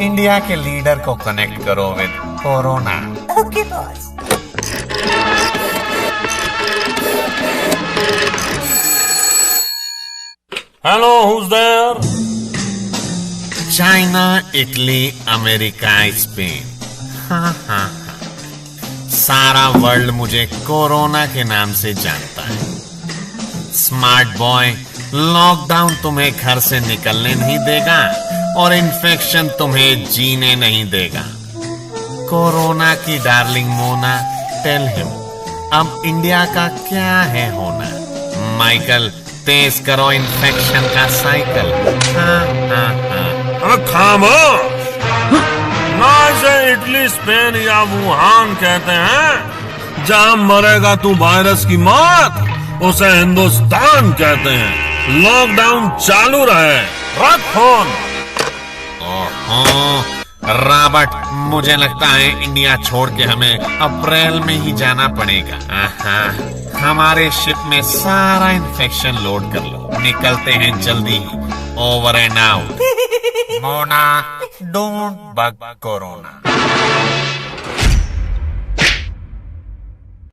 India के leader को connect करो with corona. Okay boss. Hello, who's there? China, Italy, America, Spain. हाँ। सारा वर्ल्ड मुझे कोरोना के नाम से जानता है। स्मार्ट बॉय, लॉकडाउन तुम्हें घर से निकलने नहीं देगा और इन्फेक्शन तुम्हें जीने नहीं देगा। कोरोना की डार्लिंग मोना, टेल हिम अब इंडिया का क्या है होना। माइकल, तेज करो इन्फेक्शन का साइकिल। हाँ। अरे खामोश! ना इसे इटली, स्पेन या वुहान कहते हैं। जहां मरेगा तू वायरस की मौत, उसे हिंदुस्तान कहते हैं। लॉकडाउन चालू रहे। रख फोन। ओहो रॉबर्ट, मुझे लगता है इंडिया छोड़ के हमें अप्रैल में ही जाना पड़ेगा। हमारे शिप में सारा इन्फेक्शन लोड कर लो, निकलते हैं जल्दी ही। Over and out. Mona, don't bug corona.